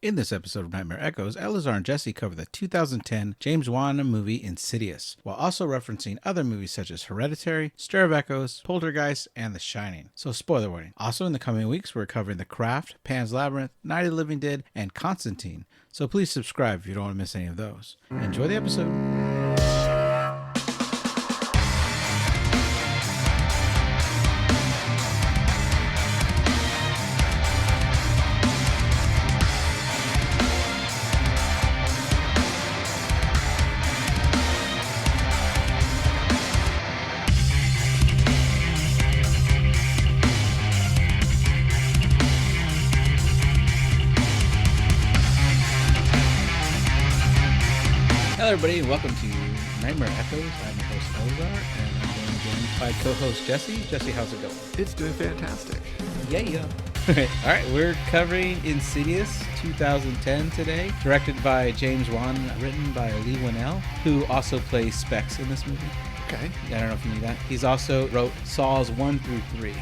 In this episode of Nightmare Echoes, Eleazar and Jesse cover the 2010 James Wan movie Insidious, while also referencing other movies such as Hereditary, Stir of Echoes, Poltergeist, and The Shining. So spoiler warning. Also in the coming weeks, we're covering The Craft, Pan's Labyrinth, Night of the Living Dead, and Constantine. So please subscribe if you don't want to miss any of those. Enjoy the episode. Hello everybody, and welcome to Nightmare Echoes. I'm your host Eleazar, and I'm joined by co-host Jesse. Jesse, how's it going? It's doing fantastic. Yeah. All right, we're covering Insidious 2010 today, directed by James Wan, written by Lee Winnell, who also plays Specs in this movie. Okay. I don't know if you knew that. He's also wrote Saws 1 through 3,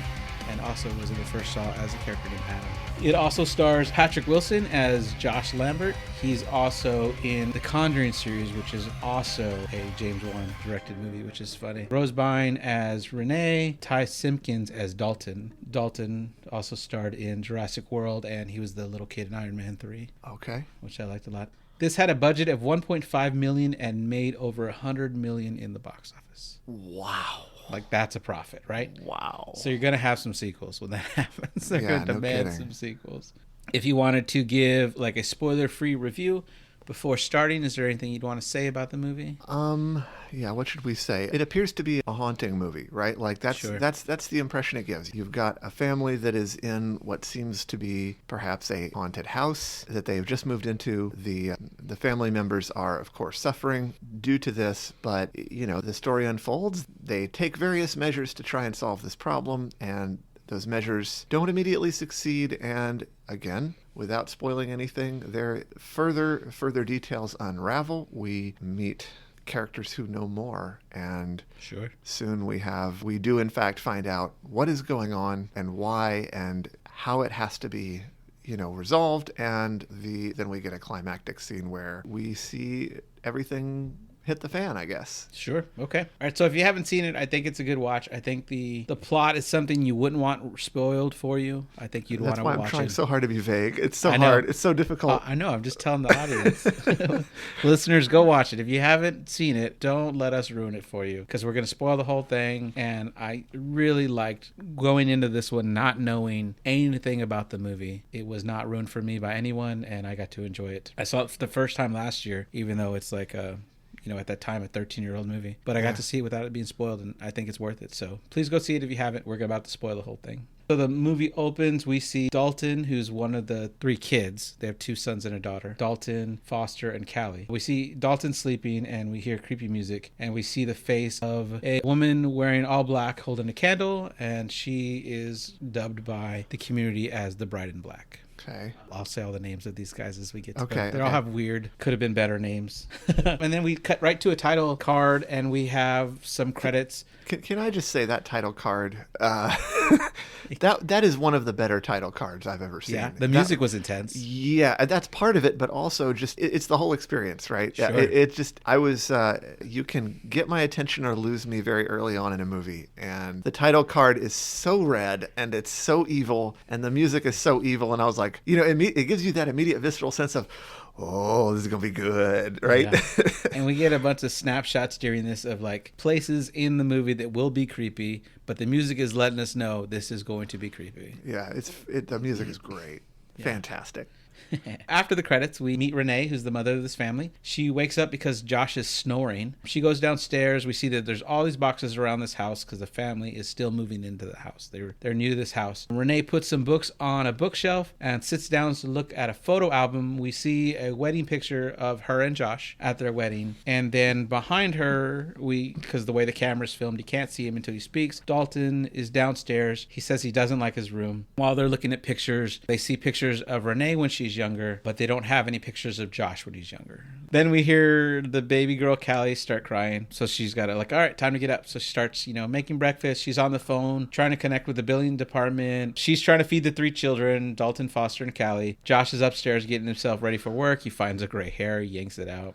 and also was in the first Saw as a character named Adam. It also stars Patrick Wilson as Josh Lambert. He's also in the Conjuring series, which is also a James Wan directed movie, which is funny. Rose Byrne as Renee, Ty Simpkins as Dalton. Dalton also starred in Jurassic World, and he was the little kid in Iron Man 3. Okay. Which I liked a lot. This had a budget of $1.5 million and made over $100 million in the box office. Wow. Like, that's a profit, right? Wow. So you're going to have some sequels when that happens. They're going to demand some sequels. If you wanted to give, like, a spoiler-free review before starting, is there anything you'd want to say about the movie? Yeah, what should we say? It appears to be a haunting movie, right? Like, that's the impression it gives. You've got a family that is in what seems to be perhaps a haunted house that they've just moved into. The family members are, of course, suffering due to this, but, you know, the story unfolds. They take various measures to try and solve this problem, and those measures don't immediately succeed, and again, without spoiling anything, there further details unravel. We meet characters who know more, and soon we do in fact find out what is going on and why and how it has to be, you know, resolved, and then we get a climactic scene where we see everything hit the fan, I guess. Sure. Okay. All right. So if you haven't seen it, I think it's a good watch. I think the plot is something you wouldn't want spoiled for you. I think you'd want to watch it. That's why I'm trying so hard to be vague. It's so hard. It's so difficult. I know. I'm just telling the audience. Listeners, go watch it. If you haven't seen it, don't let us ruin it for you, because we're going to spoil the whole thing. And I really liked going into this one not knowing anything about the movie. It was not ruined for me by anyone, and I got to enjoy it. I saw it for the first time last year, even though it's like at that time, a 13-year-old movie. But I got to see it without it being spoiled, and I think it's worth it. So please go see it if you haven't. We're about to spoil the whole thing. So the movie opens, we see Dalton, who's one of the three kids. They have two sons and a daughter, Dalton, Foster, and Callie. We see Dalton sleeping, and we hear creepy music, and we see the face of a woman wearing all black holding a candle, and she is dubbed by the community as the Bride in Black. Okay. I'll say all the names of these guys as we get to them. Okay. They all have weird, could have been better names. And then we cut right to a title card, and we have some credits. Can I just say that title card? That is one of the better title cards I've ever seen. Yeah, the music was intense. Yeah, that's part of it, but also just it's the whole experience, right? Sure. Yeah, you can get my attention or lose me very early on in a movie, and the title card is so red and it's so evil, and the music is so evil, and I was like, you know, it gives you that immediate visceral sense of, oh, this is going to be good, right? Yeah. And we get a bunch of snapshots during this of like places in the movie that will be creepy, but the music is letting us know this is going to be creepy. Yeah, the music is great. Yeah. Fantastic. After the credits, we meet Renee, who's the mother of this family. She wakes up because Josh is snoring. She goes downstairs. We see that there's all these boxes around this house because the family is still moving into the house. They're new to this house. Renee puts some books on a bookshelf and sits down to look at a photo album. We see a wedding picture of her and Josh at their wedding. And then behind her, because the way the camera's filmed, you can't see him until he speaks. Dalton is downstairs. He says he doesn't like his room. While they're looking at pictures, they see pictures of Renee when she's she's younger, but they don't have any pictures of Josh when he's younger. Then we hear the baby girl, Callie, start crying. So she's got to all right, time to get up. So she starts, making breakfast. She's on the phone, trying to connect with the billing department. She's trying to feed the 3 children, Dalton, Foster, and Callie. Josh is upstairs getting himself ready for work. He finds a gray hair, yanks it out.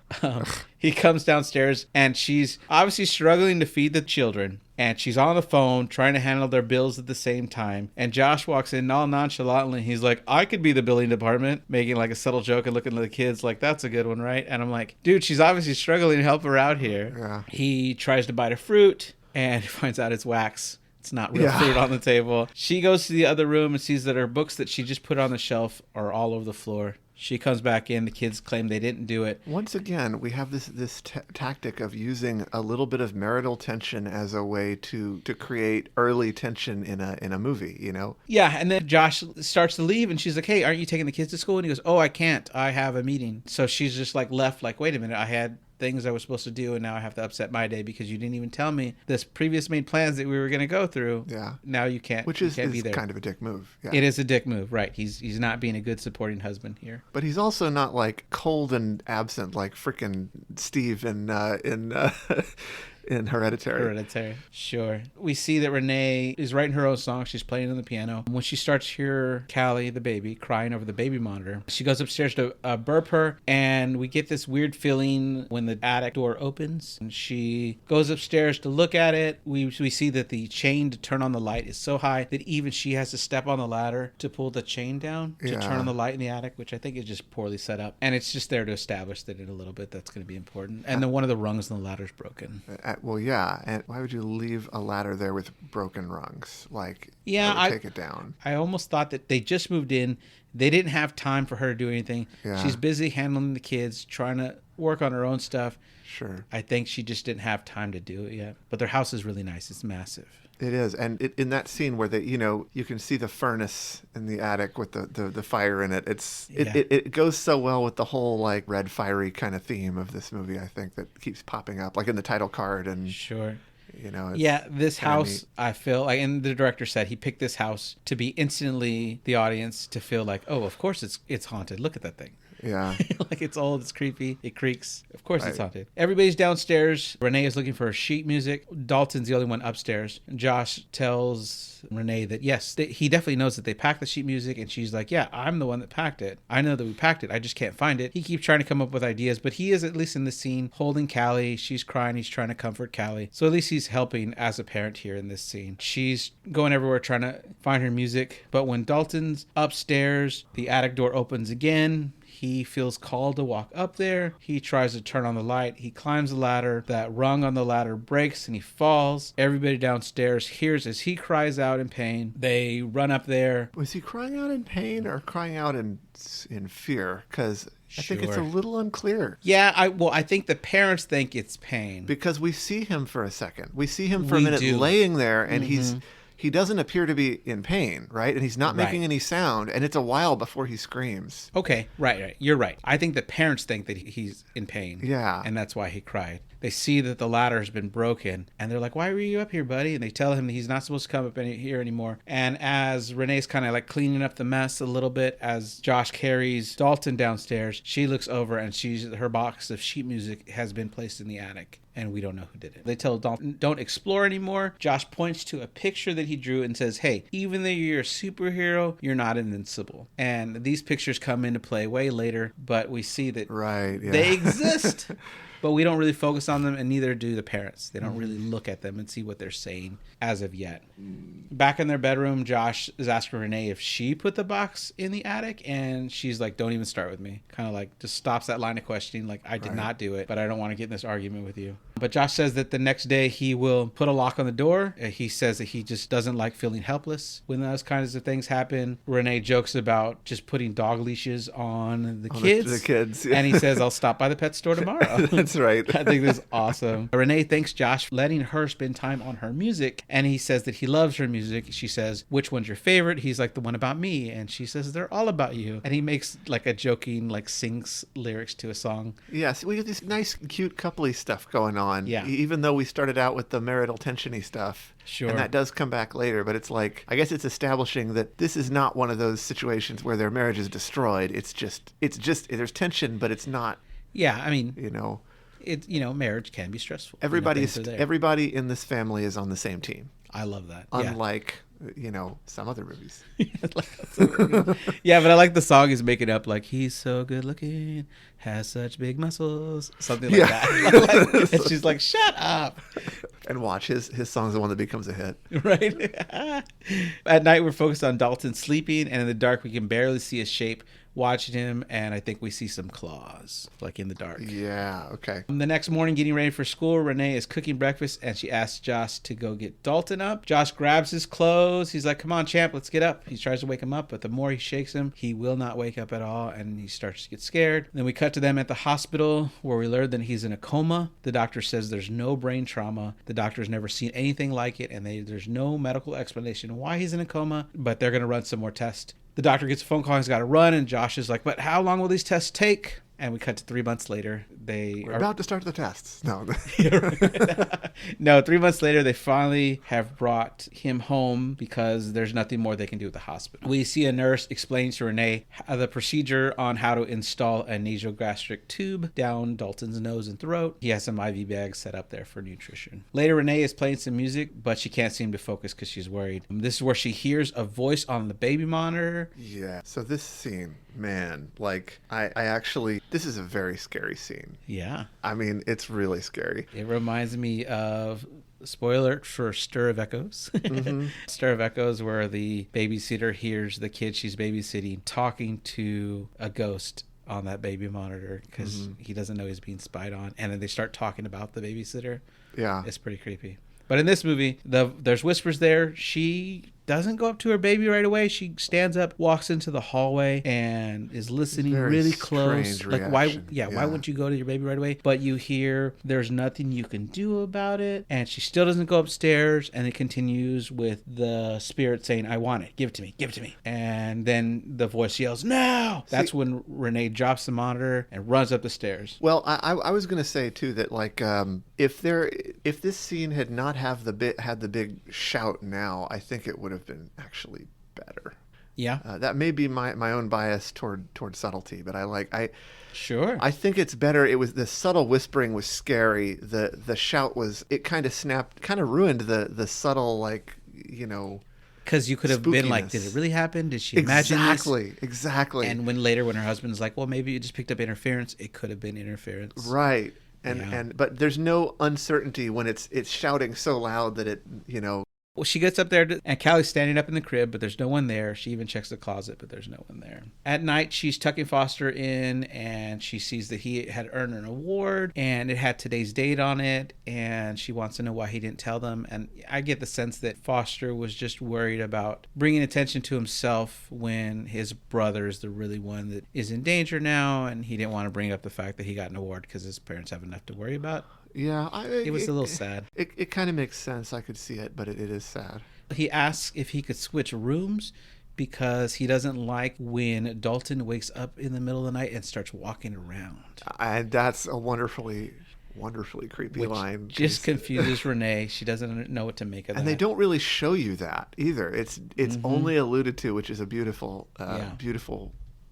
He comes downstairs, and she's obviously struggling to feed the children. And she's on the phone trying to handle their bills at the same time. And Josh walks in all nonchalantly. He's like, I could be the billing department, making like a subtle joke and looking at the kids like, that's a good one, right? And I'm like, dude, she's obviously struggling to help her out here. Yeah. He tries to bite a fruit and he finds out it's wax. It's not real fruit on the table. She goes to the other room and sees that her books that she just put on the shelf are all over the floor. She comes back in. The kids claim they didn't do it. Once again, we have this tactic of using a little bit of marital tension as a way to create early tension in a movie, Yeah, and then Josh starts to leave, and she's like, hey, aren't you taking the kids to school? And he goes, oh, I can't. I have a meeting. So she's just like left like, wait a minute, I had things I was supposed to do, and now I have to upset my day because you didn't even tell me this previous made plans that we were going to go through. Yeah. Now you can't. Which is be there. Kind of a dick move. Yeah. It is a dick move, right? He's not being a good supporting husband here. But he's also not like cold and absent like frickin' Steve in Hereditary. Sure. We see that Renee is writing her own song. She's playing on the piano. When she starts to hear Callie, the baby, crying over the baby monitor, she goes upstairs to burp her, and we get this weird feeling when the attic door opens. And she goes upstairs to look at it. We see that the chain to turn on the light is so high that even she has to step on the ladder to pull the chain down to turn on the light in the attic, which I think is just poorly set up. And it's just there to establish that in a little bit that's going to be important. And then one of the rungs on the ladder is broken. Well, yeah, and why would you leave a ladder there with broken rungs? Like, take it down. I almost thought that they just moved in. They didn't have time for her to do anything. Yeah. She's busy handling the kids, trying to work on her own stuff. Sure. I think she just didn't have time to do it yet. But their house is really nice. It's massive. It is. And in that scene where you can see the furnace in the attic with the fire in it. It goes so well with the whole like red fiery kind of theme of this movie, I think, that keeps popping up like in the title card. And sure. This house, I feel like, and the director said he picked this house to be instantly the audience to feel like, oh, of course it's haunted. Look at that thing. Yeah. Like it's old, it's creepy, it creaks. Of course it's haunted. Everybody's downstairs. Renee is looking for sheet music. Dalton's the only one upstairs. Josh tells Renee that yes, he definitely knows that they packed the sheet music, and she's like, yeah, I'm the one that packed it. I know that we packed it. I just can't find it. He keeps trying to come up with ideas, but he is at least in the scene holding Callie. She's crying. He's trying to comfort Callie. So at least he's helping as a parent here in this scene. She's going everywhere trying to find her music, but when Dalton's upstairs, the attic door opens again. He feels called to walk up there. He tries to turn on the light. He climbs the ladder. That rung on the ladder breaks and he falls. Everybody downstairs hears as he cries out in pain. They run up there. Was he crying out in pain or crying out in fear? Because I think it's a little unclear. Yeah, I think the parents think it's pain. Because we see him for a second. We see him for a minute laying there, and he doesn't appear to be in pain, right? And he's not making any sound, and it's a while before he screams. Okay, right. You're right. I think the parents think that he's in pain. Yeah. And that's why he cried. They see that the ladder has been broken, and they're like, why were you up here, buddy? And they tell him that he's not supposed to come up here anymore. And as Renee's kind of like cleaning up the mess a little bit, as Josh carries Dalton downstairs, she looks over and her box of sheet music has been placed in the attic. And we don't know who did it. They tell Dalton, don't explore anymore. Josh points to a picture that he drew and says, hey, even though you're a superhero, you're not invincible. And these pictures come into play way later, but we see that they exist. But we don't really focus on them, and neither do the parents. They don't really look at them and see what they're saying as of yet. Back in their bedroom, Josh is asking Renee if she put the box in the attic, and she's like, don't even start with me. Kind of like just stops that line of questioning, like, I did not do it, but I don't want to get in this argument with you. But Josh says that the next day he will put a lock on the door. He says that he just doesn't like feeling helpless when those kinds of things happen. Renee jokes about just putting dog leashes on the kids. The kids. Yeah. And he says, I'll stop by the pet store tomorrow. That's right. I think this is awesome. Renee thanks Josh for letting her spend time on her music. And he says that he loves her music. She says, which one's your favorite? He's like, the one about me. And she says, they're all about you. And he makes like a joking, like sings lyrics to a song. Yes, we get this nice, cute coupley stuff going on. on. Yeah. Even though we started out with the marital tension-y stuff. Sure. And that does come back later, but it's like, I guess it's establishing that this is not one of those situations where their marriage is destroyed. It's just there's tension, but it's not. Yeah, I mean, marriage can be stressful. Everybody in this family is on the same team. I love that. Unlike, some other movies. Yeah, but I like the song he's making up, like, he's so good looking, has such big muscles, something like that. And she's like, shut up. And watch, his song's the one that becomes a hit. Right? At night, we're focused on Dalton sleeping, and in the dark, we can barely see his shape watching him, and I think we see some claws, like in the dark. Yeah, okay. The next morning, getting ready for school, Renee is cooking breakfast, and she asks Josh to go get Dalton up. Josh grabs his clothes. He's like, come on, champ, let's get up. He tries to wake him up, but the more he shakes him, he will not wake up at all, and he starts to get scared. Then we cut to them at the hospital, where we learn that he's in a coma. The doctor says there's no brain trauma. The doctor's never seen anything like it, and there's no medical explanation why he's in a coma, but they're going to run some more tests. The doctor gets a phone call. He's got to run. And Josh is like, but how long will these tests take? And we cut to 3 months later. We're about to start the tests. No. No, 3 months later, they finally have brought him home because there's nothing more they can do at the hospital. We see a nurse explain to Renee the procedure on how to install a nasogastric tube down Dalton's nose and throat. He has some IV bags set up there for nutrition. Later, Renee is playing some music, but she can't seem to focus because she's worried. This is where she hears a voice on the baby monitor. Yeah. So this scene, man, like I actually, this is a very scary scene. Yeah. I mean, it's really scary. It reminds me of, spoiler alert for Stir of Echoes. Mm-hmm. Stir of Echoes, where the babysitter hears the kid she's babysitting talking to a ghost on that baby monitor because he doesn't know he's being spied on. And then they start talking about the babysitter. Yeah. It's pretty creepy. But in this movie, there's whispers there. She doesn't go up to her baby right away. She stands up, walks into the hallway, and is listening really close. Like, why wouldn't you go to your baby right away? But you hear there's nothing you can do about it, and she still doesn't go upstairs, and it continues with the spirit saying, I want it. Give it to me. Give it to me. And then the voice yells, no! That's when Renee drops the monitor and runs up the stairs. Well, I was going to say, too, that, like, if this scene had not had the big shout now, I think it would have been actually better. Yeah. That may be my own bias toward subtlety, but Sure. I think it's better. It was the subtle whispering was scary. The shout was, it kind of ruined the subtle, like, because you could have been like, did it really happen? Did she imagine this? Exactly. And later when her husband's like, well, maybe you just picked up interference, it could have been interference. Right. But there's no uncertainty when it's shouting so loud that it, Well, she gets up there, and Callie's standing up in the crib, but there's no one there. She even checks the closet, but there's no one there. At night, she's tucking Foster in, and she sees that he had earned an award, and it had today's date on it, and she wants to know why he didn't tell them. And I get the sense that Foster was just worried about bringing attention to himself when his brother is the really one that is in danger now, and he didn't want to bring up the fact that he got an award because his parents have enough to worry about. Yeah, it was a little sad. It kind of makes sense. I could see it, but it is sad. He asks if he could switch rooms because he doesn't like when Dalton wakes up in the middle of the night and starts walking around. And that's a wonderfully creepy line. Just confuses Renee. She doesn't know what to make of that. And they don't really show you that either. It's only alluded to, which is a beautiful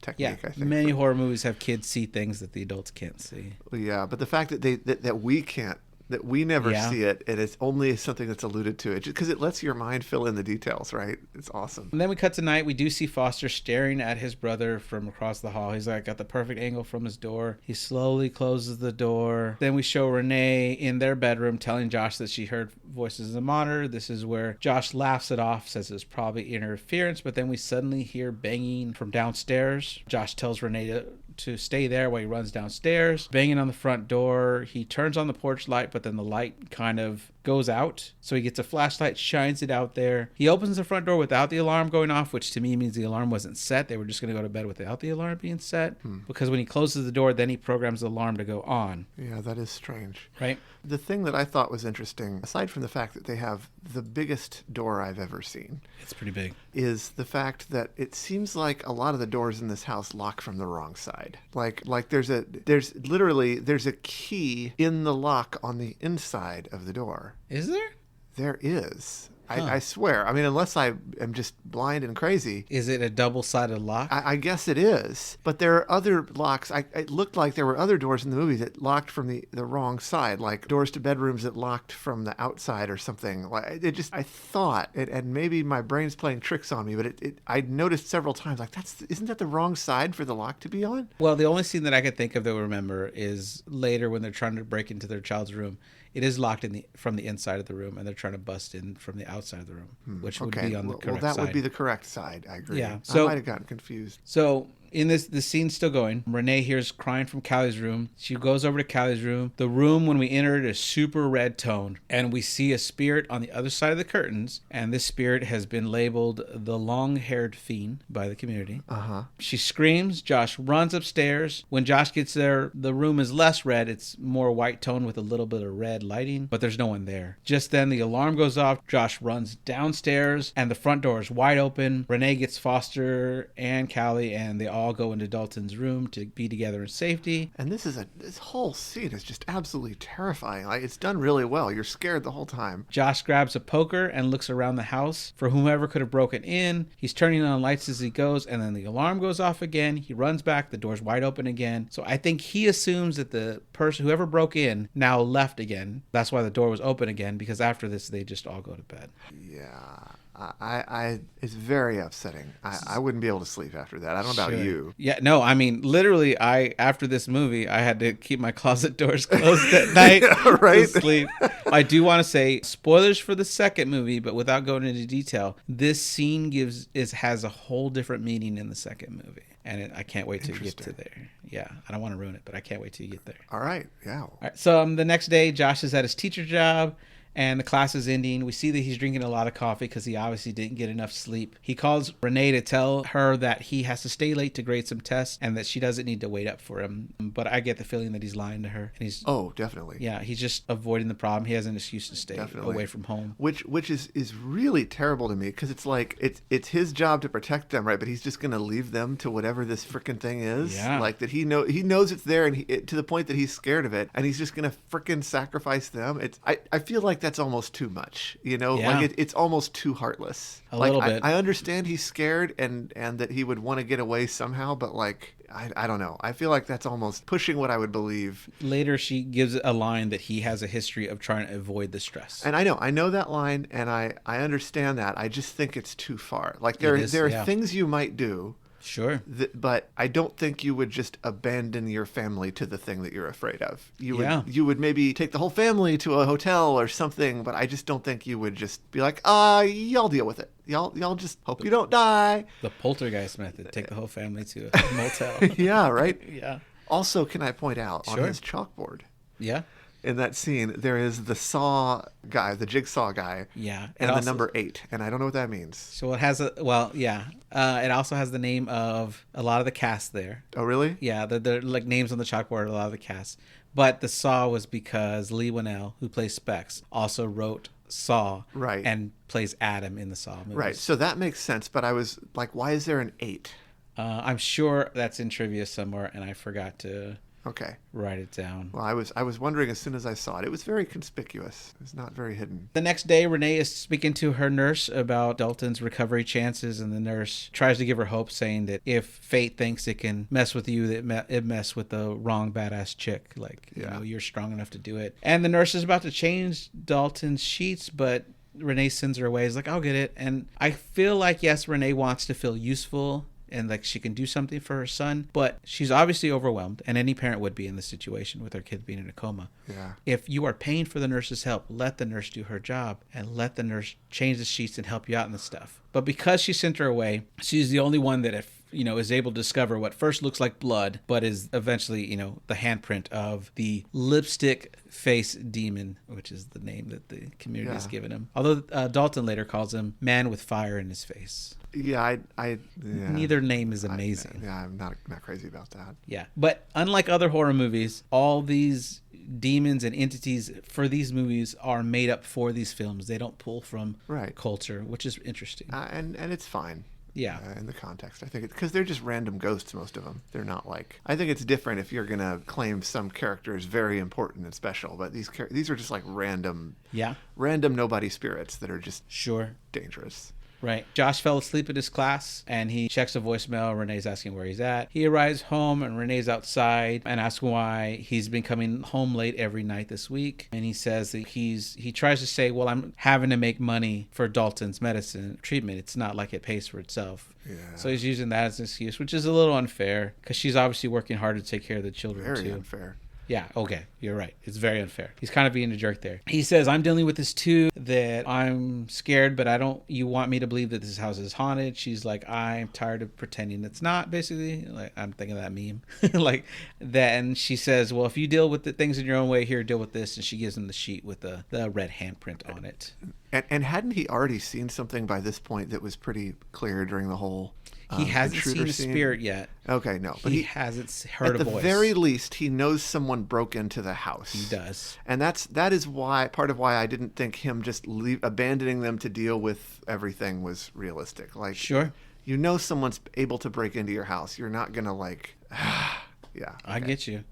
technique, I think. Many horror movies have kids see things that the adults can't see. Yeah, but the fact that that we can't, that we never see it, and it's only something that's alluded to it, because it lets your mind fill in the details, right? It's awesome. And then we cut to night. We do see Foster staring at his brother from across the hall. He's like got the perfect angle from his door. He slowly closes the door. Then we show Renee in their bedroom telling Josh that she heard voices in the monitor. This is where Josh laughs it off, says it's probably interference, but then we suddenly hear banging from downstairs. Josh tells Renee to stay there while he runs downstairs, banging on the front door. He turns on the porch light, but then the light kind of goes out. So he gets a flashlight, shines it out there. He opens the front door without the alarm going off, which to me means the alarm wasn't set. They were just going to go to bed without the alarm being set. Because when he closes the door, then he programs the alarm to go on. Yeah, that is strange. Right? The thing that I thought was interesting, aside from the fact that they have the biggest door I've ever seen, it's pretty big, is the fact that it seems like a lot of the doors in this house lock from the wrong side. Like there's a key in the lock on the inside of the door. Is there? There is. I swear. I mean, unless I am just blind and crazy. Is it a double-sided lock? I guess it is. But there are other locks. It looked like there were other doors in the movie that locked from the wrong side, like doors to bedrooms that locked from the outside or something. Like I thought, and maybe my brain's playing tricks on me, but I noticed several times, like, isn't that the wrong side for the lock to be on? Well, the only scene that I could think of that we remember is later when they're trying to break into their child's room. It is locked from the inside of the room, and they're trying to bust in from the outside of the room, which would be on the correct side. Well, that would be the correct side. I agree. Yeah. So, I might have gotten confused. So in the scene's still going. Renee hears crying from Callie's room. She goes over to Callie's room. The room, when we enter it, is super red toned, and we see a spirit on the other side of the curtains, and this spirit has been labeled the long-haired fiend by the community. She screams. Josh runs upstairs. When Josh gets there, the room is less red. It's more white tone with a little bit of red lighting, but there's no one there. Just then, the alarm goes off. Josh runs downstairs, and the front door is wide open. Renee gets Foster and Callie, and they all go into Dalton's room to be together in safety. And this whole scene is just absolutely terrifying. Like, it's done really well. You're scared the whole time. Josh grabs a poker and looks around the house for whomever could have broken in. He's turning on lights as he goes, and then the alarm goes off again. He runs back. The door's wide open again. So I think he assumes that the person, whoever broke in, now left again. That's why the door was open again, because after this, they just all go to bed. Yeah. It's very upsetting. I wouldn't be able to sleep after that. I don't know about you. Yeah, no, I mean, literally, after this movie, I had to keep my closet doors closed at night to sleep. I do want to say, spoilers for the second movie, but without going into detail, this scene has a whole different meaning in the second movie. And I can't wait to get to there. Yeah, I don't want to ruin it, but I can't wait till you get there. All right, yeah. All right, so the next day, Josh is at his teacher job. And the class is ending. We see that he's drinking a lot of coffee because he obviously didn't get enough sleep. He calls Renee to tell her that he has to stay late to grade some tests and that she doesn't need to wait up for him. But I get the feeling that he's lying to her. And definitely. Yeah, he's just avoiding the problem. He has an excuse to stay away from home. Which is really terrible to me, because it's like it's his job to protect them, right? But he's just going to leave them to whatever this freaking thing is. Yeah. Like that he knows it's there, and to the point that he's scared of it, and he's just going to freaking sacrifice them. I feel like that's almost too much, you know? Yeah. Like it's almost too heartless. A little bit. I understand he's scared and that he would want to get away somehow, but like, I don't know. I feel like that's almost pushing what I would believe. Later, she gives a line that he has a history of trying to avoid the stress. And I know that line, and I understand that. I just think it's too far. Like there are things you might do. Sure. But I don't think you would just abandon your family to the thing that you're afraid of. You would maybe take the whole family to a hotel or something, but I just don't think you would just be like, y'all deal with it. Y'all just hope you don't die. The Poltergeist method. Take the whole family to a motel. Yeah, right? Yeah. Also, can I point out on his chalkboard? Yeah. In that scene, there is the saw guy, the jigsaw guy, and the number 8, and I don't know what that means. So it has it also has the name of a lot of the cast there. Oh, really? Yeah, they're like names on the chalkboard, a lot of the cast. But the Saw was because Lee Winnell, who plays Specs, also wrote Saw, right, and plays Adam in the Saw movies. Right, so that makes sense, but I was like, why is there an 8? I'm sure that's in trivia somewhere, and I forgot to... Okay. Write it down. Well, I was wondering as soon as I saw it. It was very conspicuous. It was not very hidden. The next day, Renee is speaking to her nurse about Dalton's recovery chances, and the nurse tries to give her hope, saying that if fate thinks it can mess with you, that it mess with the wrong badass chick. Like, you know, you're strong enough to do it. And the nurse is about to change Dalton's sheets, but Renee sends her away. He's like, I'll get it. And I feel like, yes, Renee wants to feel useful and like she can do something for her son, but she's obviously overwhelmed, and any parent would be in this situation with their kid being in a coma. Yeah. If you are paying for the nurse's help, let the nurse do her job and let the nurse change the sheets and help you out in the stuff. But because she sent her away, she's the only one that if is able to discover what first looks like blood, but is eventually, the handprint of the lipstick face demon, which is the name that the community has given him. Although Dalton later calls him man with fire in his face. Yeah, Neither name is amazing. I'm not crazy about that. Yeah, but unlike other horror movies, all these demons and entities for these movies are made up for these films. They don't pull from culture, which is interesting. And it's fine. Yeah. In the context, I think, because they're just random ghosts, most of them. They're not like. I think it's different if you're gonna claim some character is very important and special, but these are just like random nobody spirits that are just dangerous. Right. Josh fell asleep at his class, and he checks a voicemail. Renee's asking where he's at. He arrives home, and Renee's outside and asks why he's been coming home late every night this week. And he says that he tries to say, well, I'm having to make money for Dalton's medicine treatment. It's not like it pays for itself. Yeah. So he's using that as an excuse, which is a little unfair, because she's obviously working hard to take care of the children, Very unfair. Yeah, okay, you're right. It's very unfair. He's kind of being a jerk there. He says, I'm dealing with this too, that I'm scared, but you want me to believe that this house is haunted. She's like, I'm tired of pretending it's not, basically. Like, I'm thinking of that meme. Like that, and she says, well, if you deal with the things in your own way, here, deal with this. And she gives him the sheet with the red handprint on it. And hadn't he already seen something by this point that was pretty clear during the whole... He hasn't seen a spirit yet. Okay, no. But he hasn't heard a voice. At the very least, he knows someone broke into the house. He does. And that is why, part of why I didn't think him just abandoning them to deal with everything was realistic. Like, sure. Someone's able to break into your house. You're not going to like... Yeah. Okay. I get you.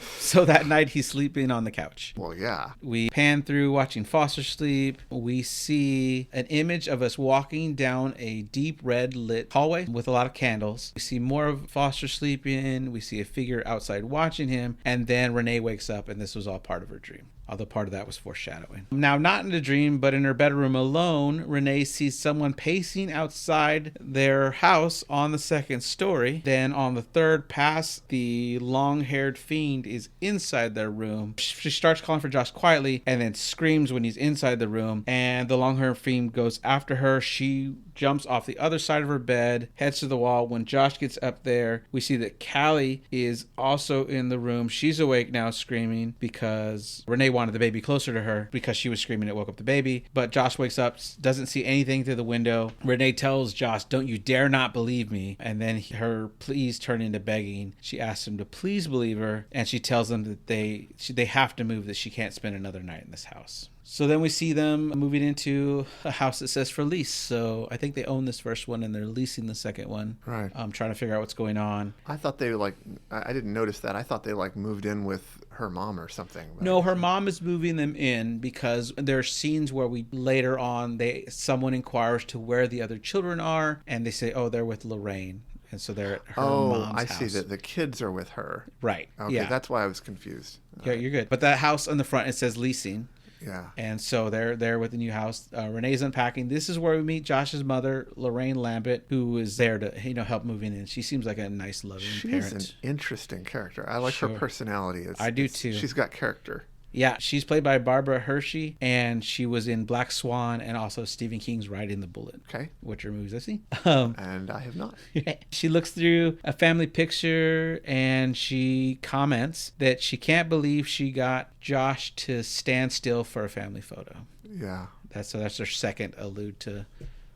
So that night he's sleeping on the couch. Well, yeah. We pan through watching Foster sleep. We see an image of us walking down a deep red lit hallway with a lot of candles. We see more of Foster sleeping. We see a figure outside watching him. And then Renee wakes up, and this was all part of her dream. Although part of that was foreshadowing. Now, not in the dream, but in her bedroom alone, Renee sees someone pacing outside their house on the second story. Then on the third pass, the long-haired fiend is inside their room. She starts calling for Josh quietly and then screams when he's inside the room. And the long-haired fiend goes after her. She jumps off the other side of her bed, heads to the wall. When Josh gets up there, we see that Callie is also in the room. She's awake now, screaming because Renee wanted the baby closer to her because she was screaming. It woke up the baby. But Josh wakes up, doesn't see anything through the window. Renee tells Josh, don't you dare not believe me. And then her pleas turn into begging. She asks him to please believe her, and she tells them that they have to move, that she can't spend another night in this house. So then we see them moving into a house that says for lease. So I think they own this first one and they're leasing the second one. Right. I'm trying to figure out what's going on. I thought they I didn't notice that. I thought they moved in with her mom or something. No, her mom is moving them in because there are scenes where later on someone inquires to where the other children are, and they say, oh, they're with Lorraine. And so they're at her mom's house. See that the kids are with her. Right. Okay, yeah. That's why I was confused. Yeah, you're good. But that house on the front, it says leasing. Yeah. And so they're there with the new house. Renee's unpacking. This is where we meet Josh's mother, Lorraine Lambert, who is there to help moving in. She seems like a nice, loving parent. She's an interesting character. I like her personality. I do too. She's got character. Yeah, she's played by Barbara Hershey, and she was in Black Swan and also Stephen King's Riding the Bullet. Okay. Which are movies I've seen. And I have not. She looks through a family picture, and she comments that she can't believe she got Josh to stand still for a family photo. Yeah. That's her second allude to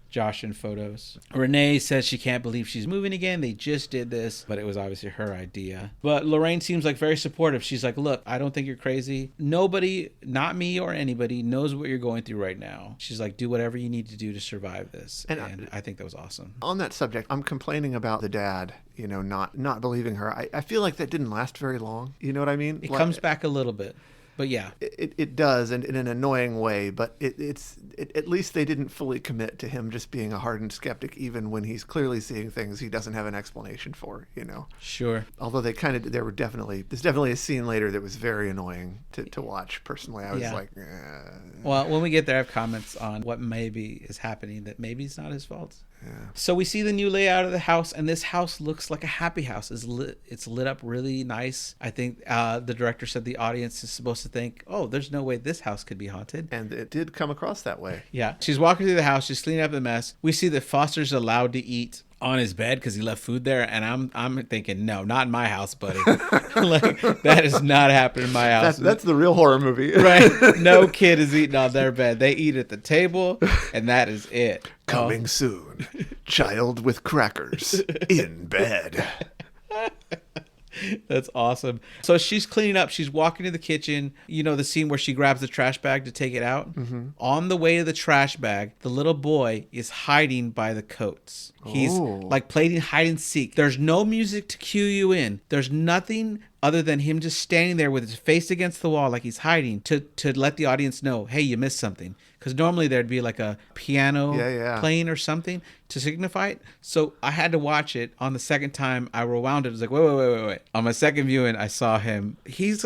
Josh in photos. Renee says she can't believe she's moving again. They just did this, but it was obviously her idea. But Lorraine seems like very supportive. She's like, look, I don't think you're crazy. Nobody, not me or anybody, knows what you're going through right now. She's like, do whatever you need to do to survive this. And I think that was awesome. On that subject, I'm complaining about the dad, not believing her. I feel like that didn't last very long. You know what I mean? It comes back a little bit. But yeah, it does, and in an annoying way. But it's at least they didn't fully commit to him just being a hardened skeptic, even when he's clearly seeing things he doesn't have an explanation for. Sure. Although there's definitely a scene later that was very annoying to watch. Personally, I was like, Well, when we get there, I have comments on what maybe is happening that maybe it's not his fault. So we see the new layout of the house, and this house looks like a happy house. It's lit up really nice. I think the director said the audience is supposed to think, oh, there's no way this house could be haunted. And it did come across that way. Yeah. She's walking through the house. She's cleaning up the mess. We see that Foster's allowed to eat on his bed because he left food there, and I'm thinking, no, not in my house, buddy. Like, that is not happening in my house. That's the real horror movie. Right? No kid is eating on their bed. They eat at the table, and that is it. Coming soon, child with crackers in bed. That's awesome. So she's cleaning up. She's walking to the kitchen. You know the scene where she grabs the trash bag to take it out? Mm-hmm. On the way to the trash bag, the little boy is hiding by the coats. He's like playing hide and seek. There's no music to cue you in. There's nothing other than him just standing there with his face against the wall like he's hiding to let the audience know, hey, you missed something. Because normally there'd be like a piano playing or something to signify it. So I had to watch it. On the second time I rewound it. I was like, wait. On my second viewing, I saw him. He's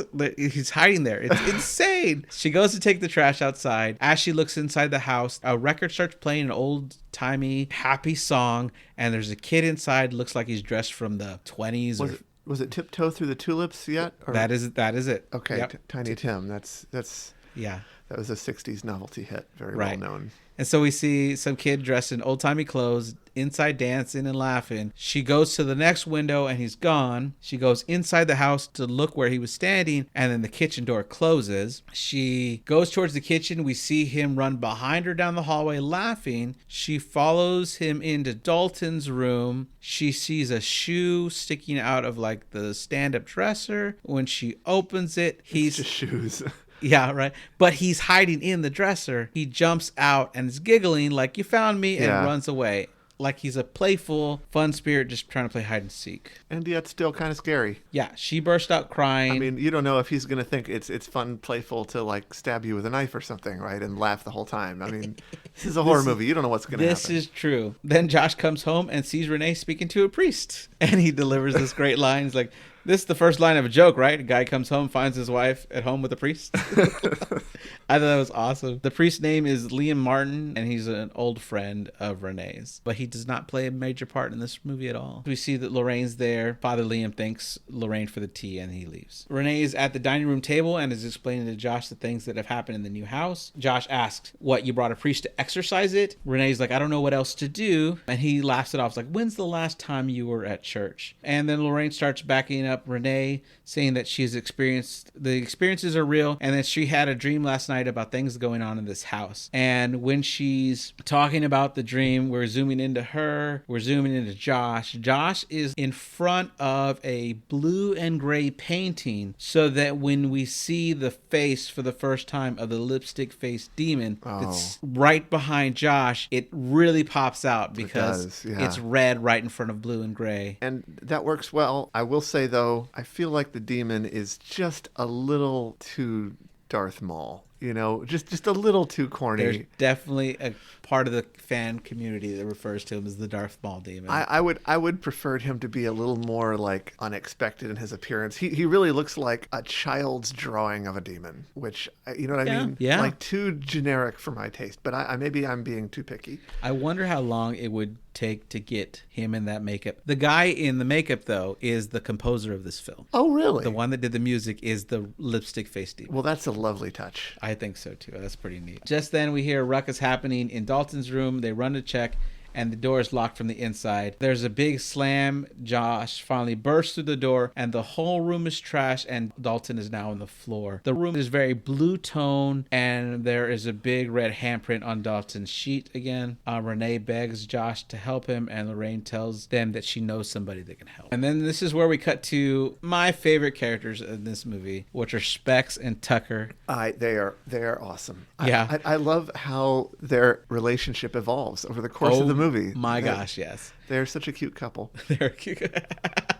hiding there. It's insane. She goes to take the trash outside. As she looks inside the house, a record starts playing, an old-timey, happy song. And there's a kid inside. Looks like he's dressed from the 20s. Was it Tiptoe Through the Tulips yet? Or? That is it. Okay, yep. Tiny Tim. That's yeah. That was a 60s novelty hit, very well known. And so we see some kid dressed in old-timey clothes, inside dancing and laughing. She goes to the next window and he's gone. She goes inside the house to look where he was standing, and then the kitchen door closes. She goes towards the kitchen. We see him run behind her down the hallway laughing. She follows him into Dalton's room. She sees a shoe sticking out of like the stand-up dresser. When she opens it, it's just shoes. Yeah, right. But he's hiding in the dresser. He jumps out and is giggling like, you found me, and runs away. Like he's a playful, fun spirit just trying to play hide and seek. And yet still kind of scary. Yeah, she burst out crying. I mean, you don't know if he's going to think it's fun, playful to like stab you with a knife or something, right? And laugh the whole time. I mean, this is a horror movie. You don't know what's going to happen. This is true. Then Josh comes home and sees Renee speaking to a priest. And he delivers this great line. He's like, this is the first line of a joke, right? A guy comes home, finds his wife at home with a priest. I thought that was awesome. The priest's name is Liam Martin, and he's an old friend of Renee's. But he does not play a major part in this movie at all. We see that Lorraine's there. Father Liam thanks Lorraine for the tea, and he leaves. Renee is at the dining room table and is explaining to Josh the things that have happened in the new house. Josh asks, what, you brought a priest to exorcise it? Renee's like, I don't know what else to do. And he laughs it off. It's like, when's the last time you were at church? And then Lorraine starts backing up Renee, saying that she's experienced, the experiences are real, and that she had a dream last night about things going on in this house. And when she's talking about the dream, we're zooming into her, we're zooming into Josh. Josh is in front of a blue and gray painting, so that when we see the face for the first time of the lipstick face demon that's right behind Josh, it really pops out because it's red right in front of blue and gray. And that works well. I will say, though, I feel like the demon is just a little too Darth Maul. You know, just a little too corny. There's definitely a part of the fan community that refers to him as the Darth Maul demon. I would prefer him to be a little more like unexpected in his appearance. He really looks like a child's drawing of a demon, which, you know what I mean? Yeah. Like too generic for my taste, but maybe I'm being too picky. I wonder how long it would take to get him in that makeup. The guy in the makeup, though, is the composer of this film. Oh, really? The one that did the music is the lipstick face demon. Well, that's a lovely touch. I think so, too. That's pretty neat. Just then, we hear a ruckus happening in Dalton's room. They run to check, and the door is locked from the inside. There's a big slam. Josh finally bursts through the door, and the whole room is trash, and Dalton is now on the floor. The room is very blue tone, and there is a big red handprint on Dalton's sheet again. Renee begs Josh to help him, and Lorraine tells them that she knows somebody that can help. And then this is where we cut to my favorite characters in this movie, which are Specs and Tucker. They are awesome. Yeah. I love how their relationship evolves over the course of the movie. My gosh, yes. They're such a cute couple. They're cute.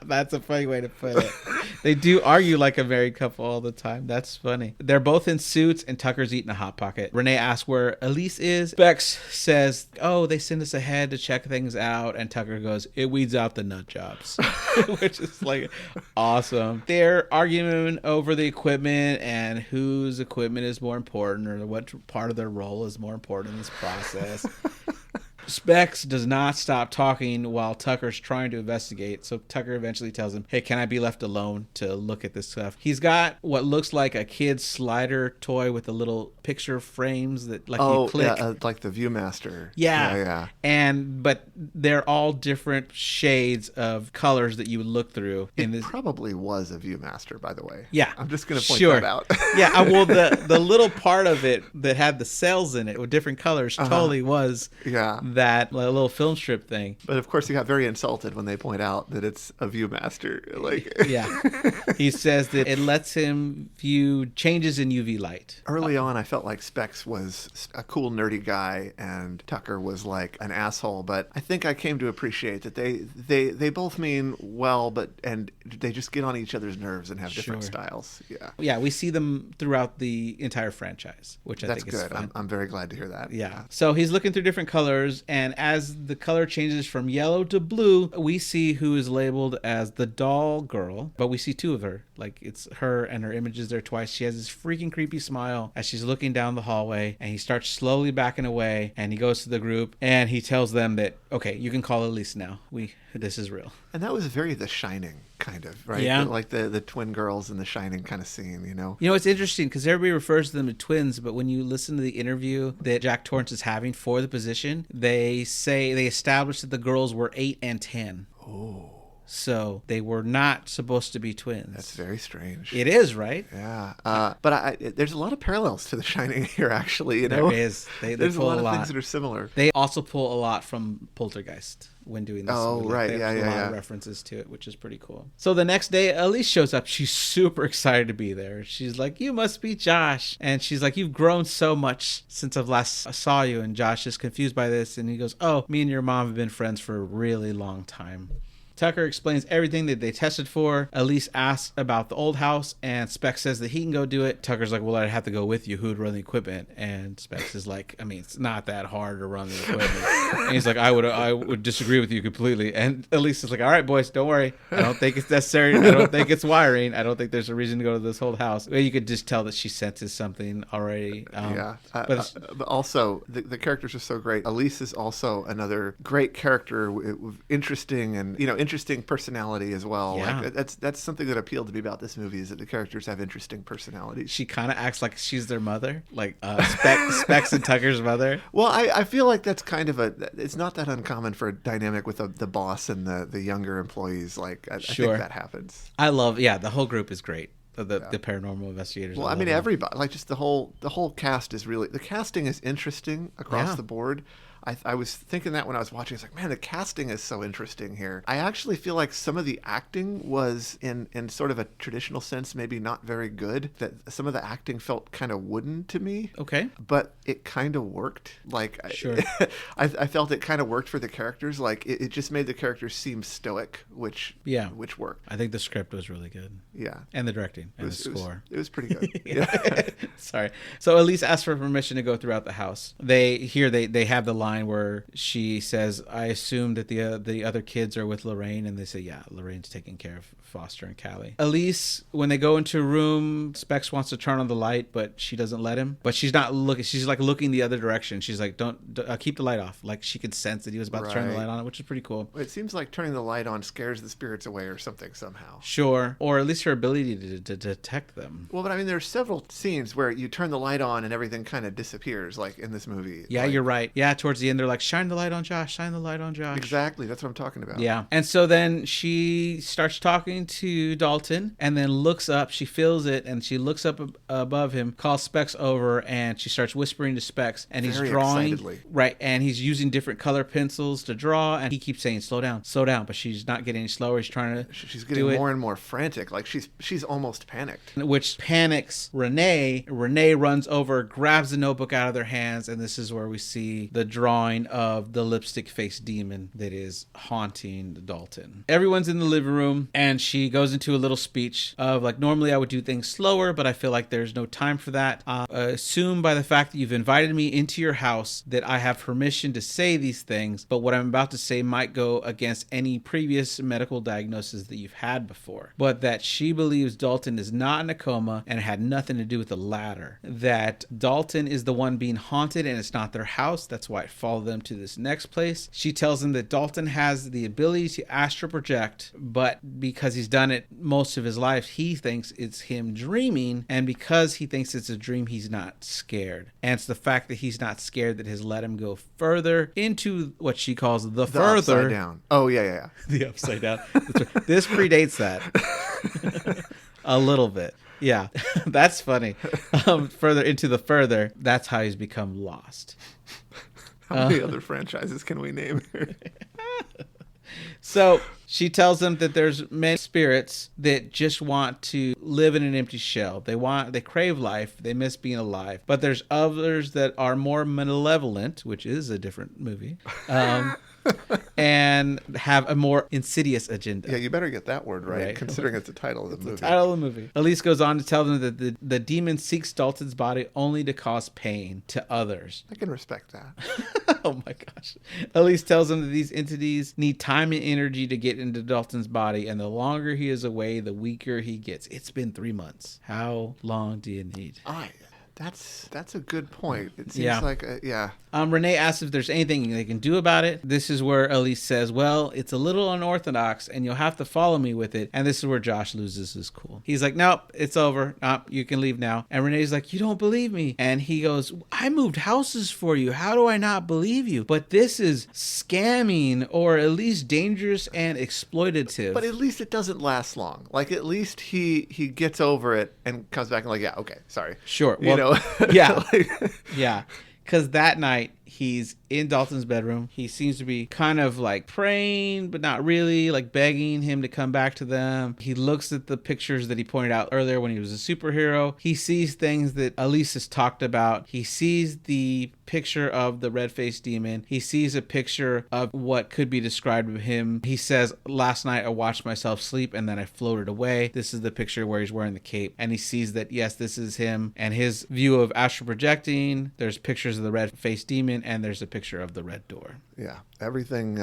That's a funny way to put it. They do argue like a married couple all the time. That's funny. They're both in suits, and Tucker's eating a Hot Pocket. Renee asks where Elise is. Bex says, they send us ahead to check things out. And Tucker goes, it weeds out the nut jobs. Which is like awesome. They're arguing over the equipment and whose equipment is more important, or what part of their role is more important in this process. Specs does not stop talking while Tucker's trying to investigate. So Tucker eventually tells him, hey, can I be left alone to look at this stuff? He's got what looks like a kid's slider toy with the little picture frames that you click. Yeah, like the Viewmaster. Yeah. But they're all different shades of colors that you would look through. It probably was a Viewmaster, by the way. Yeah. I'm just going to point that out. Yeah, well, the little part of it that had the cells in it with different colors totally was that little film strip thing. But of course, he got very insulted when they point out that it's a Viewmaster. He says that it lets him view changes in UV light. Early on, I felt like Specs was a cool, nerdy guy, and Tucker was like an asshole. But I think I came to appreciate that they both mean well, and they just get on each other's nerves and have different styles. Yeah, we see them throughout the entire franchise, which I think is good. fun. I'm very glad to hear that. Yeah. So he's looking through different colors, and as the color changes from yellow to blue, we see who is labeled as the doll girl, but we see two of her. Like, it's her and her image is there twice. She has this freaking creepy smile as she's looking down the hallway, and he starts slowly backing away, and he goes to the group, and he tells them that, okay, you can call Elise now. This is real. And that was very The Shining, kind of, right? Yeah. Like the twin girls in The Shining kind of scene, You know, it's interesting because everybody refers to them as twins, but when you listen to the interview that Jack Torrance is having for the position, they establish that the girls were 8 and 10. Oh. So they were not supposed to be twins. That's very strange. It is, right? Yeah. But there's a lot of parallels to The Shining here, actually. You know? There is. There's a lot of things that are similar. They also pull a lot from Poltergeist when doing this. Oh, movie. right. There's a lot of references to it, which is pretty cool. So the next day, Elise shows up. She's super excited to be there. She's like, you must be Josh. And she's like, you've grown so much since I've last saw you. And Josh is confused by this. And he goes, oh, me and your mom have been friends for a really long time. Tucker explains everything that they tested for. Elise asks about the old house, and Specs says that he can go do it. Tucker's like, well, I'd have to go with you. Who would run the equipment? And Specs is like, I mean, it's not that hard to run the equipment. And he's like, I would disagree with you completely. And Elise is like, all right, boys, don't worry. I don't think it's necessary. I don't think it's wiring. I don't think there's a reason to go to this old house. Well, you could just tell that she senses something already. But also, the characters are so great. Elise is also another great character with interesting and, interesting personality as well. Yeah. Like that's something that appealed to me about this movie is that the characters have interesting personalities. She kind of acts like she's their mother, like Specs and Tucker's mother. Well, I feel like that's kind of it's not that uncommon for a dynamic with the boss and the younger employees. Like I think that happens. I love, the whole group is great. The paranormal investigators. Well, I mean, everybody, like just the whole cast is really, the casting is interesting across the board. I was thinking that when I was watching, it's like, man, the casting is so interesting here. I actually feel like some of the acting was in sort of a traditional sense, maybe not very good. That some of the acting felt kind of wooden to me. Okay. But it kind of worked. Like, sure. I felt it kind of worked for the characters. Like, it just made the characters seem stoic, which worked. I think the script was really good. Yeah. And the directing and the score. It was pretty good. Yeah. Sorry. So Elise asked for permission to go throughout the house. They have the line where she says, I assume that the other kids are with Lorraine, and they say, yeah, Lorraine's taking care of Foster and Callie. Elise, when they go into a room, Specs wants to turn on the light, but she doesn't let him. But she's not looking. She's like looking the other direction. She's like, don't keep the light off. Like, she could sense that he was about to turn the light on, which is pretty cool. It seems like turning the light on scares the spirits away or something somehow. Sure. Or at least her ability to detect them. Well, but I mean, there's several scenes where you turn the light on and everything kind of disappears, like in this movie. Yeah, you're right. Yeah, towards the end, they're like, shine the light on Josh, shine the light on Josh. Exactly. That's what I'm talking about. Yeah. And so then she starts talking to Dalton and then looks up. She feels it and she looks up above him, calls Specs over, and she starts whispering to Specs. And he's drawing. Excitedly. Right. And he's using different color pencils to draw. And he keeps saying, slow down. But she's not getting any slower. He's trying to She's getting more and more frantic. Like she's almost panicked. Which panics Renee. Renee runs over, grabs the notebook out of their hands. And this is where we see the drawing of the lipstick face demon that is haunting Dalton. Everyone's in the living room and she goes into a little speech of like, normally I would do things slower, but I feel like there's no time for that. Assume by the fact that you've invited me into your house that I have permission to say these things, but what I'm about to say might go against any previous medical diagnosis that you've had before. But that she believes Dalton is not in a coma and had nothing to do with the latter. That Dalton is the one being haunted and it's not their house. That's why it follow them to this next place. She tells him that Dalton has the ability to astral project, but because he's done it most of his life, he thinks it's him dreaming, and because he thinks it's a dream, he's not scared. And it's the fact that he's not scared that has let him go further into what she calls the further. Upside down. Oh, yeah. The upside down. This predates that. A little bit. Yeah, that's funny. Further into the further, that's how he's become lost. How many other franchises can we name here? So she tells them that there's many spirits that just want to live in an empty shell. They crave life. They miss being alive. But there's others that are more malevolent, which is a different movie. And have a more insidious agenda. Yeah, you better get that word right. Considering it's the title of the movie. The title of the movie. Elise goes on to tell them that the demon seeks Dalton's body only to cause pain to others. I can respect that. Oh my gosh. Elise tells them that these entities need time and energy to get into Dalton's body, and the longer he is away, the weaker he gets. It's been 3 months. How long do you need? That's a good point. It seems like, Renee asks if there's anything they can do about it. This is where Elise says, well, it's a little unorthodox and you'll have to follow me with it. And this is where Josh loses his cool. He's like, nope, it's over. You can leave now. And Renee's like, you don't believe me. And he goes, I moved houses for you. How do I not believe you? But this is scamming, or at least dangerous and exploitative. But at least it doesn't last long. Like, at least he gets over it and comes back and like, yeah, okay, sorry. Sure. Yeah. Yeah. Because that night, he's in Dalton's bedroom. He seems to be kind of like praying, but not really, like begging him to come back to them. He looks at the pictures that he pointed out earlier when he was a superhero. He sees things that Elise has talked about. He sees the picture of the red-faced demon. He sees a picture of what could be described of him. He says, last night I watched myself sleep and then I floated away. This is the picture where he's wearing the cape. And he sees that, yes, this is him. And his view of astral projecting, there's pictures of the red-faced demon, and there's a picture of the red door. Yeah, everything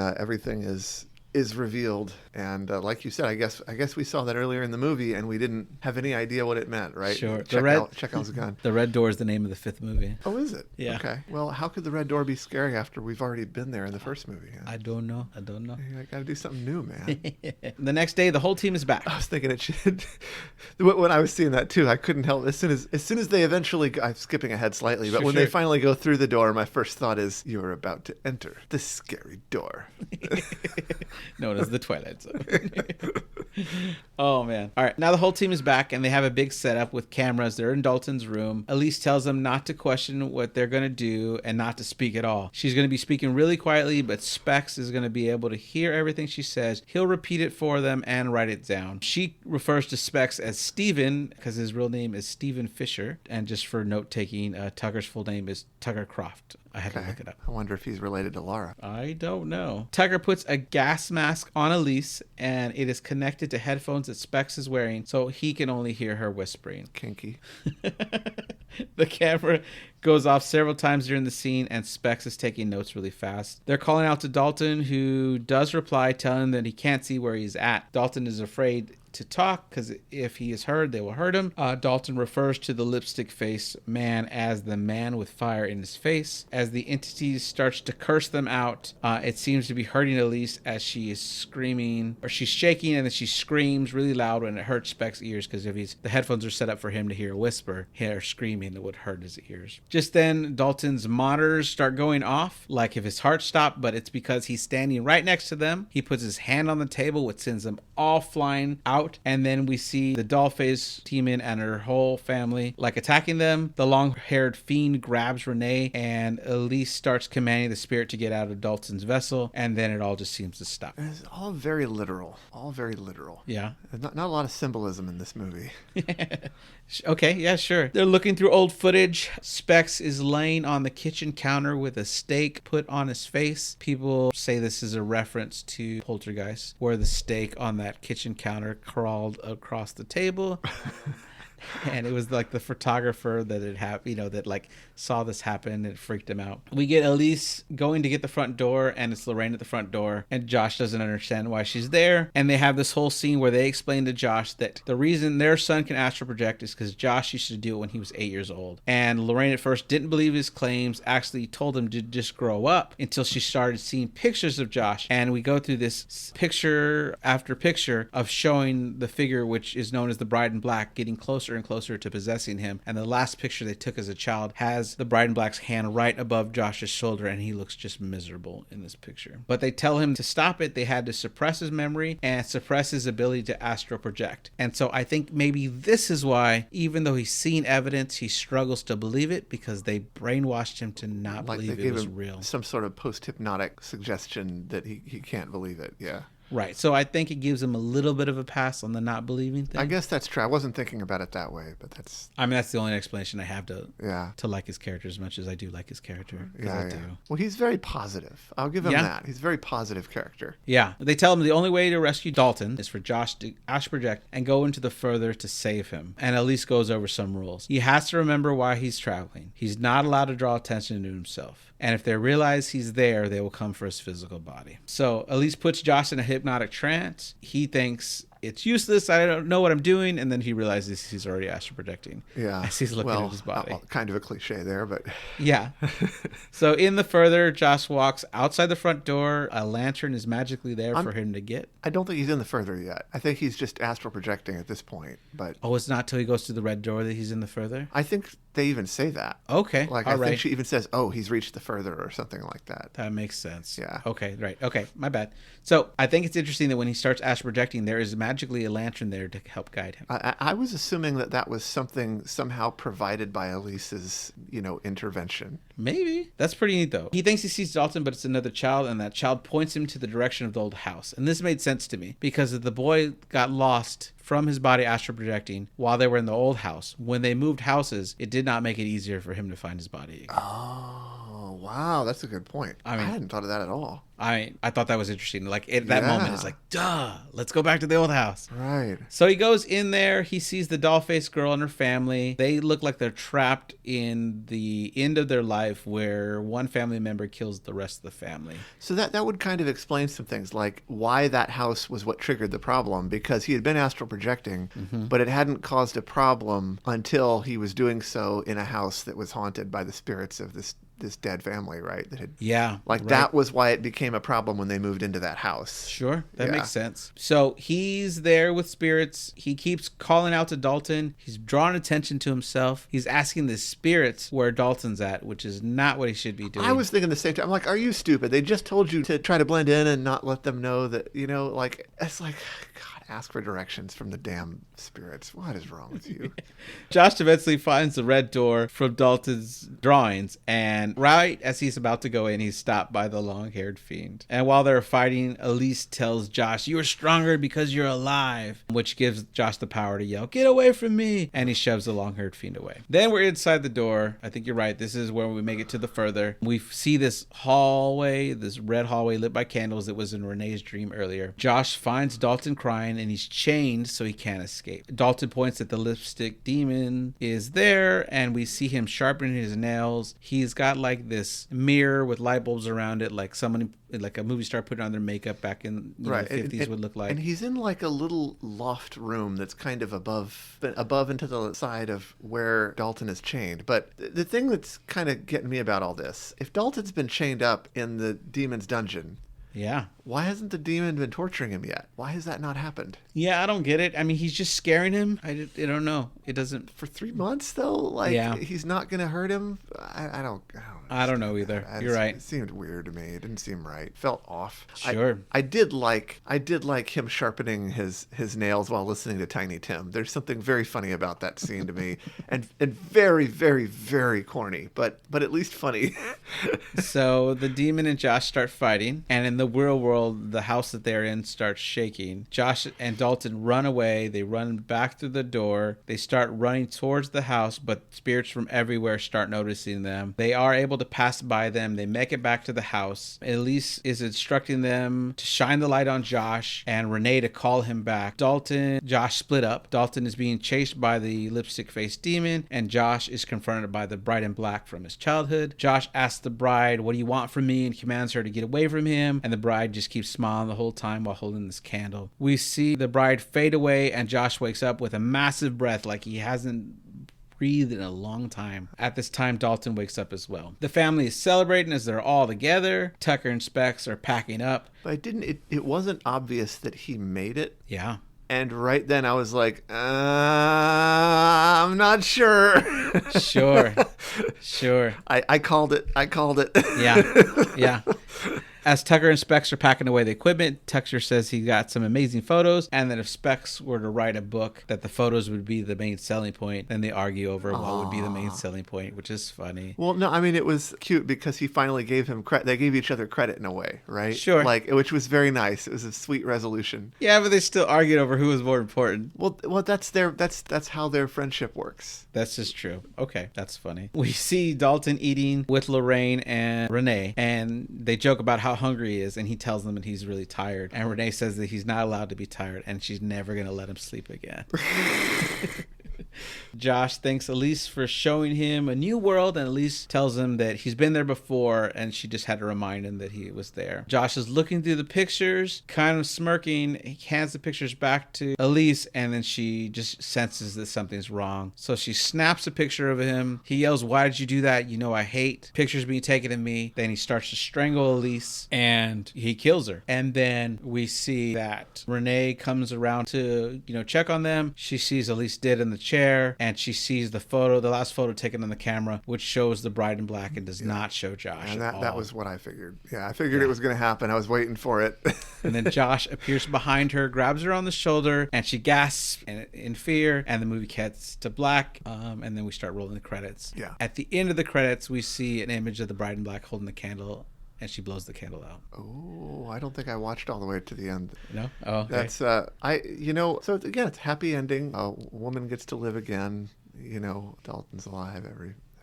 is revealed, and like you said, I guess we saw that earlier in the movie, and we didn't have any idea what it meant, right? Sure. Chekhov's gun. The Red Door is the name of the 5th movie. Oh, is it? Yeah. Okay. Well, how could the Red Door be scary after we've already been there in the first movie? Yeah. I don't know. I got to do something new, man. The next day, the whole team is back. I was thinking it should. When I was seeing that too, I couldn't help. As soon as they eventually, I'm skipping ahead slightly, but when they finally go through the door, my first thought is, you are about to enter the scary door. Known as the Twilight Zone. Oh man. All right, now the whole team is back and they have a big setup with cameras. They're in Dalton's room. Elise tells them not to question what they're going to do and not to speak at all. She's going to be speaking really quietly, but Specs is going to be able to hear everything she says. He'll repeat it for them and write it down. She refers to Specs as Steven because his real name is Steven Fisher, and just for note taking, Tucker's full name is Tucker Croft. I had to look it up. I wonder if he's related to Laura. I don't know. Tucker puts a gas mask on Elise, and it is connected to headphones that Specs is wearing, so he can only hear her whispering. Kinky. The camera goes off several times during the scene, and Specs is taking notes really fast. They're calling out to Dalton, who does reply, telling him that he can't see where he's at. Dalton is afraid to talk because if he is heard, they will hurt him. Dalton refers to the lipstick face man as the man with fire in his face. As the entity starts to curse them out, it seems to be hurting Elise as she is screaming, or she's shaking, and then she screams really loud when it hurts Specs' ears, because if the headphones are set up for him to hear a whisper, her screaming, it would hurt his ears. Just then, Dalton's monitors start going off, like if his heart stopped, but it's because he's standing right next to them. He puts his hand on the table, which sends them all flying out. And then we see the doll-faced demon and her whole family like attacking them. The long-haired fiend grabs Renee, and Elise starts commanding the spirit to get out of Dalton's vessel, and then it all just seems to stop. It's all very literal. Yeah. Not a lot of symbolism in this movie. Okay, yeah, sure. They're looking through old footage. Specs is laying on the kitchen counter with a steak put on his face. People say this is a reference to Poltergeist, where the steak on that kitchen counter crawled across the table. And it was like the photographer that had happened, that like saw this happen and it freaked him out. We get Elise going to get the front door, and it's Lorraine at the front door, and Josh doesn't understand why she's there. And they have this whole scene where they explain to Josh that the reason their son can astral project is because Josh used to do it when he was 8 years old. And Lorraine at first didn't believe his claims, actually told him to just grow up, until she started seeing pictures of Josh. And we go through this picture after picture of showing the figure, which is known as the Bride in Black, getting closer and closer to possessing him. And the last picture they took as a child has the Bride in Black's hand right above Josh's shoulder, and he looks just miserable in this picture. But they tell him to stop it. They had to suppress his memory and suppress his ability to astral project. And so I think maybe this is why, even though he's seen evidence, he struggles to believe it, because they brainwashed him to not believe it was real. Some sort of post-hypnotic suggestion that he can't believe it. Yeah. Right. So I think it gives him a little bit of a pass on the not believing thing. I guess that's true. I wasn't thinking about it that way, but that's... I mean, that's the only explanation I have to like his character as much as I do like his character. Yeah. Well, he's very positive. I'll give him that. He's a very positive character. Yeah. They tell him the only way to rescue Dalton is for Josh to astral project and go into the further to save him. And Elise goes over some rules. He has to remember why he's traveling. He's not allowed to draw attention to himself. And if they realize he's there, they will come for his physical body. So Elise puts Josh in a hypnotic trance. He thinks it's useless. I don't know what I'm doing. And then he realizes he's already astral projecting. Yeah. As he's looking at his body. Kind of a cliche there, but... Yeah. So in the further, Josh walks outside the front door. A lantern is magically there for him to get. I don't think he's in the further yet. I think he's just astral projecting at this point. But oh, it's not till he goes through the red door that he's in the further? I think they even say that. Okay. Like, I think she even says, oh, he's reached the further or something like that. That makes sense. Yeah. Okay, right. Okay, my bad. So I think it's interesting that when he starts astral projecting, there is magically a lantern there to help guide him. I was assuming that was something somehow provided by Elise's, intervention. Maybe. That's pretty neat, though. He thinks he sees Dalton, but it's another child, and that child points him to the direction of the old house. And this made sense to me, because the boy got lost from his body astral projecting while they were in the old house. When they moved houses, it did not make it easier for him to find his body again. Oh, wow. That's a good point. I hadn't thought of that at all. I thought that was interesting. Like, at that moment, it's like, duh, let's go back to the old house. Right. So he goes in there. He sees the doll-faced girl and her family. They look like they're trapped in the end of their life where one family member kills the rest of the family. So that would kind of explain some things, like why that house was what triggered the problem, because he had been astral projecting, but it hadn't caused a problem until he was doing so in a house that was haunted by the spirits of this dead family, right? That was why it became a problem when they moved into that house. Sure, that makes sense. So he's there with spirits. He keeps calling out to Dalton. He's drawing attention to himself. He's asking the spirits where Dalton's at, which is not what he should be doing. I was thinking the same time. I'm like, are you stupid? They just told you to try to blend in and not let them know that, it's like, God, ask for directions from the damn spirits. What is wrong with you? Josh eventually finds the red door from Dalton's drawings, and right as he's about to go in, he's stopped by the long-haired fiend. And while they're fighting, Elise tells Josh, "You are stronger because you're alive," which gives Josh the power to yell, "Get away from me!" And he shoves the long-haired fiend away. Then we're inside the door. I think you're right. This is where we make it to the further. We see this hallway, this red hallway lit by candles that was in Renee's dream earlier. Josh finds Dalton crying, and he's chained so he can't escape. Dalton points that the lipstick demon is there, and we see him sharpening his nails. He's got like this mirror with light bulbs around it, like someone, like a movie star putting on their makeup back in the 50s would look like. And he's in like a little loft room that's kind of above and to the side of where Dalton is chained. But the thing that's kind of getting me about all this, if Dalton's been chained up in the demon's dungeon, yeah, why hasn't the demon been torturing him yet? Why has that not happened? Yeah, I don't get it. I mean, he's just scaring him. I don't know. It doesn't... For 3 months, though? He's not going to hurt him? I don't know either. You're right. It seemed weird to me. It didn't seem right. Felt off. Sure. I did like him sharpening his nails while listening to Tiny Tim. There's something very funny about that scene to me. and very, very, very corny, but at least funny. So the demon and Josh start fighting, and in the real world, world, the house that they're in starts shaking. Josh and Dalton run away. They run back through the door. They start running towards the house, but spirits from everywhere start noticing them. They are able to pass by them. They make it back to the house. Elise is instructing them to shine the light on Josh and Renee to call him back. Josh split up. Dalton is being chased by the lipstick-faced demon, and Josh is confronted by the bride in black from his childhood. Josh asks the bride, "What do you want from me?" and commands her to get away from him, and the bride just keeps smiling the whole time while holding this candle. We see the bride fade away, and Josh wakes up with a massive breath like he hasn't breathed in a long time. At this time, Dalton wakes up as well. The family is celebrating as they're all together. Tucker and Specs are packing up. But it wasn't obvious that he made it. Yeah. And right then I was like, I'm not sure. Sure. I called it. Yeah. As Tucker and Specs are packing away the equipment, Tucker says he got some amazing photos, and that if Specs were to write a book, that the photos would be the main selling point. Then they argue over what would be the main selling point, which is funny. Well, no, I mean, it was cute because he finally gave him credit. They gave each other credit in a way, right? Sure. Which was very nice. It was a sweet resolution. Yeah, but they still argued over who was more important. Well, that's how their friendship works. That's just true. Okay, that's funny. We see Dalton eating with Lorraine and Renee, and they joke about how hungry he is, and he tells them that he's really tired. And Renee says that he's not allowed to be tired, and she's never going to let him sleep again. Josh thanks Elise for showing him a new world, and Elise tells him that he's been there before, and she just had to remind him that he was there. Josh is looking through the pictures, kind of smirking. He hands the pictures back to Elise, and then she just senses that something's wrong. So she snaps a picture of him. He yells, "Why did you do that? You know I hate pictures being taken of me." Then he starts to strangle Elise, and he kills her. And then we see that Renee comes around to, check on them. She sees Elise dead in the chair, and she sees the last photo taken on the camera, which shows the bride in black and does not show Josh. And that was what I figured. Yeah, I figured it was going to happen. I was waiting for it. And then Josh appears behind her, grabs her on the shoulder, and she gasps in fear, and the movie cuts to black, and then we start rolling the credits. Yeah. At the end of the credits, we see an image of the bride in black holding the candle, and she blows the candle out. Oh, I don't think I watched all the way to the end. No? Oh, okay. That's, so again, it's happy ending. A woman gets to live again. Dalton's alive.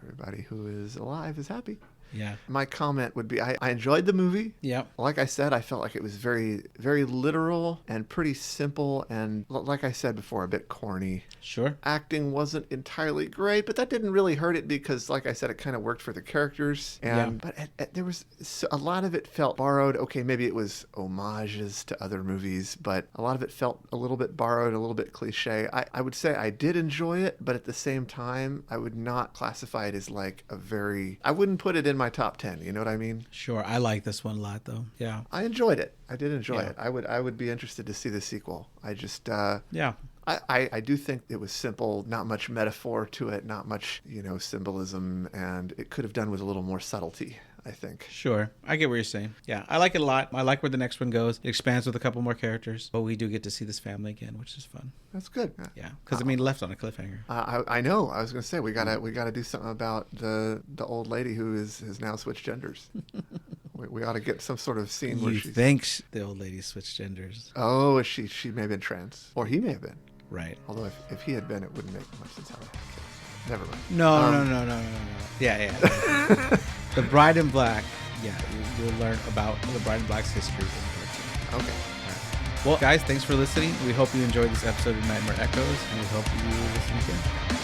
Everybody who is alive is happy. Yeah. My comment would be, I enjoyed the movie. Yeah. Like I said, I felt like it was very, very literal and pretty simple, and like I said before, a bit corny. Sure. Acting wasn't entirely great, but that didn't really hurt it because, like I said, it kind of worked for the characters. But there was a lot of it felt borrowed. Okay, maybe it was homages to other movies, but a lot of it felt a little bit borrowed, a little bit cliche. I would say I did enjoy it, but at the same time, I would not classify it as like I wouldn't put it in my top 10. You know what I mean? Sure. I like this one a lot, though. Yeah. I enjoyed it. I did enjoy it. I would be interested to see the sequel. I just I do think it was simple, not much metaphor to it, not much, symbolism, and it could have done with a little more subtlety, I think. Sure. I get what you're saying. Yeah. I like it a lot. I like where the next one goes. It expands with a couple more characters, but we do get to see this family again, which is fun. That's good. Yeah. Because, left on a cliffhanger. I know. I was going to say, we gotta do something about the old lady who has now switched genders. We ought to get some sort of scene where she thinks the old lady switched genders. Oh, she may have been trans, or he may have been. Right. Although if he had been, it wouldn't make much sense. Never mind. No. Yeah. The Bride in Black. Yeah, you'll learn about the Bride in Black's history. Okay. Well, guys, thanks for listening. We hope you enjoyed this episode of Nightmare Echoes, and we hope you listen again.